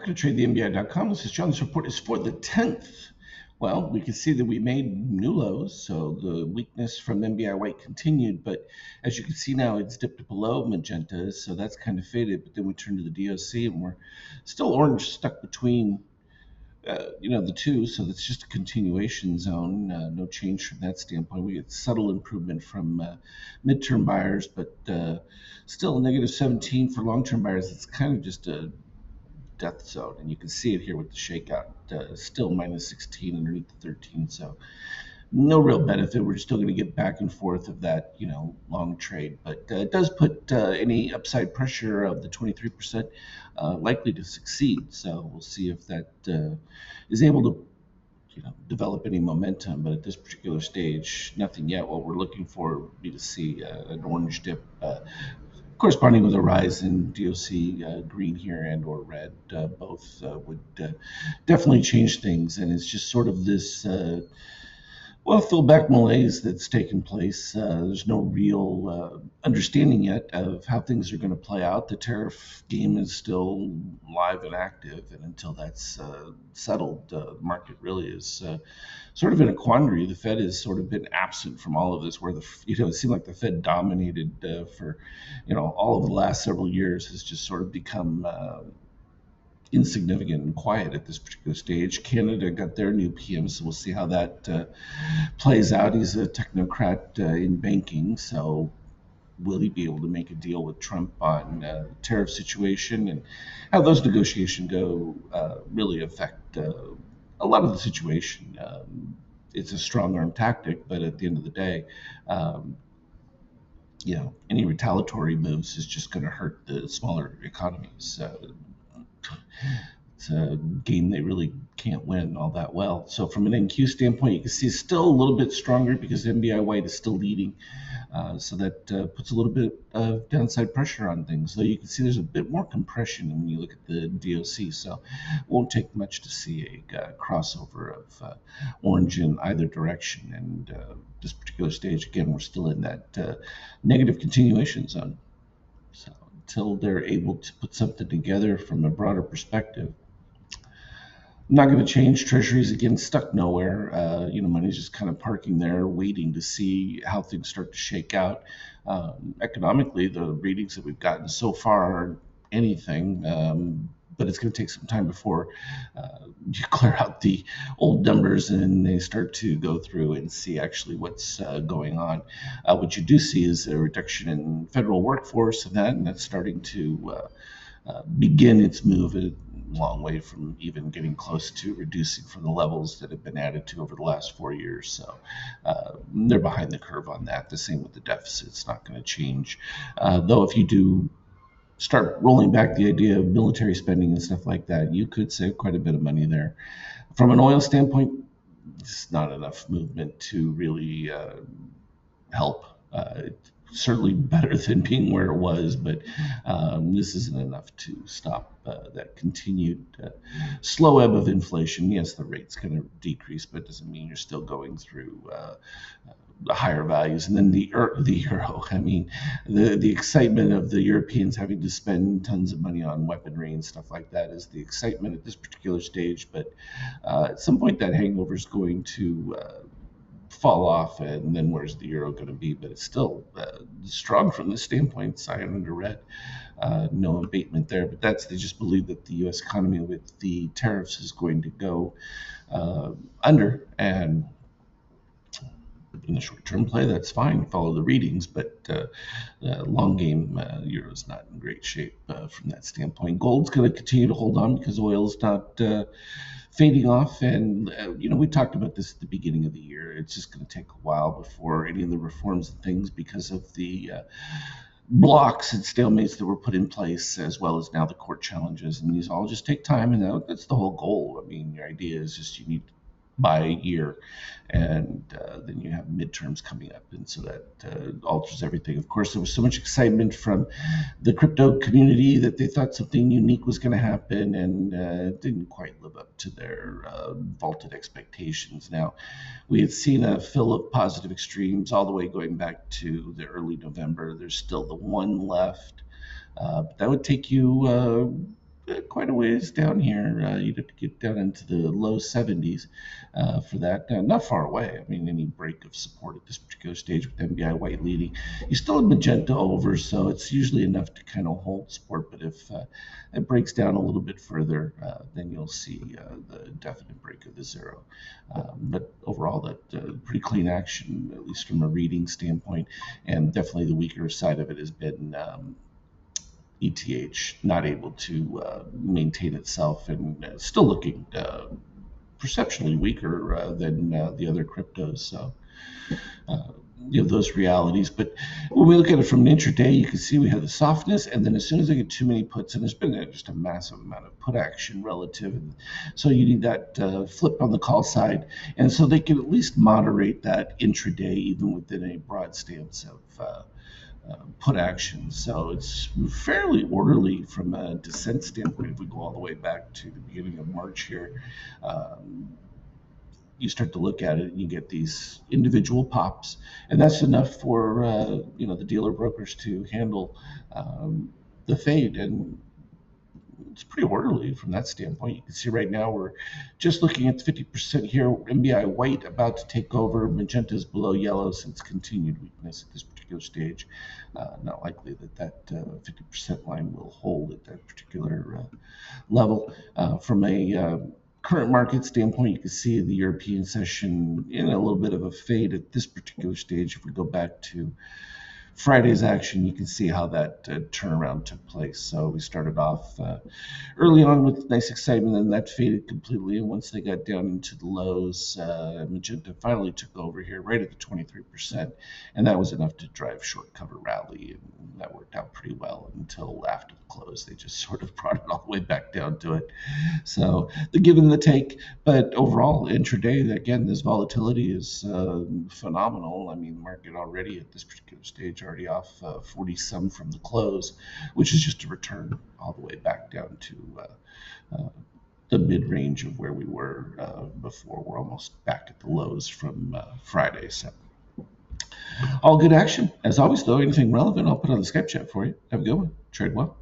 Welcome to TradeTheMBI.com. This is John. This report is for the 10th. Well, we can see that we made new lows, so the weakness from MBI White continued, but as you can see now, it's dipped below magenta, so that's kind of faded, but then we turn to the DOC and we're still orange stuck between the two, so that's just a continuation zone. No change from that standpoint. We get subtle improvement from midterm buyers, but still negative 17 for long-term buyers. It's kind of just a death zone, and you can see it here with the shakeout. Still minus 16 underneath the 13, so no real benefit. We're still going to get back and forth of that, long trade, but it does put any upside pressure of the 23% likely to succeed. So we'll see if that is able to develop any momentum, but at this particular stage, nothing yet. What we're looking for would be to see an orange dip corresponding with a rise in DOC green here and or red. Both would definitely change things, and it's just sort of this fillback malaise that's taken place. There's no real understanding yet of how things are going to play out. The tariff game is still live and active, and until that's settled, the market really is sort of in a quandary. The Fed has sort of been absent from all of this, where it seemed like the Fed dominated for all of the last several years, has just sort of become insignificant and quiet at this particular stage. Canada got their new PM, so we'll see how that plays out. He's a technocrat in banking, so will he be able to make a deal with Trump on the tariff situation, and how those negotiations go really affect a lot of the situation. It's a strong arm tactic, but at the end of the day, any retaliatory moves is just going to hurt the smaller economies. It's a game they really can't win all that well. So from an NQ standpoint, you can see it's still a little bit stronger because MBI White is still leading. So that puts a little bit of downside pressure on things. Though you can see there's a bit more compression when you look at the DOC. So it won't take much to see a crossover of orange in either direction. And this particular stage, again, we're still in that negative continuation zone. So until they're able to put something together from a broader perspective, I'm not going to change. Treasuries, again, stuck nowhere. Money's just kind of parking there, waiting to see how things start to shake out. Economically, the readings that we've gotten so far aren't anything, but it's going to take some time before you clear out the old numbers and they start to go through and see actually what's going on. What you do see is a reduction in federal workforce and that's starting to begin its move a long way from even getting close to reducing from the levels that have been added to over the last 4 years. So they're behind the curve on that. The same with the deficit. It's not going to change. Though if you do start rolling back the idea of military spending and stuff like that, you could save quite a bit of money there. From an oil standpoint, it's not enough movement to really help. Certainly better than being where it was, but this isn't enough to stop that continued slow ebb of inflation. Yes, the rate's going to decrease, but it doesn't mean you're still going through the higher values. And then the euro. I mean, the excitement of the Europeans having to spend tons of money on weaponry and stuff like that is the excitement at this particular stage. But at some point, that hangover is going to fall off, and then where's the euro going to be? But it's still strong from this standpoint. Cyan under red, no abatement there. But they just believe that the U.S. economy with the tariffs is going to go under, and in the short-term play, that's fine. Follow the readings, but long game, euro's not in great shape from that standpoint. Gold's going to continue to hold on because oil's not fading off, and we talked about this at the beginning of the year. It's just going to take a while before any of the reforms and things, because of the blocks and stalemates that were put in place, as well as now the court challenges, and these all just take time, and that's the whole goal. I mean, your idea is just you need by a year, and then you have midterms coming up, and so that alters everything. Of course, there was so much excitement from the crypto community that they thought something unique was going to happen, and it didn't quite live up to their vaulted expectations. Now, we had seen a fill of positive extremes all the way going back to the early November. There's still the one left, but that would take you quite a ways down here. You'd have to get down into the low 70s for that. Not far away. I mean, any break of support at this particular stage with MBI white leading, you still have magenta over, so it's usually enough to kind of hold support. But if it breaks down a little bit further, then you'll see the definite break of the zero. But overall, that pretty clean action, at least from a reading standpoint, and definitely the weaker side of it has been ETH not able to maintain itself and still looking perceptually weaker than the other cryptos. So, those realities. But when we look at it from an intraday, you can see we have the softness, and then as soon as I get too many puts, and there's been just a massive amount of put action relative, and so you need that flip on the call side, and so they can at least moderate that intraday even within a broad stance of put action. So it's fairly orderly from a descent standpoint. If we go all the way back to the beginning of March here, you start to look at it and you get these individual pops, and that's enough for the dealer brokers to handle the fade, and it's pretty orderly from that standpoint. You can see right now we're just looking at 50% here. MBI white about to take over. Magenta is below yellow since continued weakness at this particular stage. Not likely that 50% line will hold at that particular level. From a current market standpoint, you can see the European session in a little bit of a fade at this particular stage. If we go back to Friday's action, you can see how that turnaround took place. So we started off early on with nice excitement, and that faded completely. And once they got down into the lows, Magenta finally took over here right at the 23%, and that was enough to drive short cover rally, and that worked out pretty well until after the close. They just sort of brought it all the way back down to it. So the give and the take, but overall intraday, again, this volatility is phenomenal. I mean, the market already at this particular stage already off 40 some from the close, which is just a return all the way back down to the mid-range of where we were before. We're almost back at the lows from Friday. So all good action. As always, though, anything relevant, I'll put on the Skype chat for you. Have a good one. Trade well.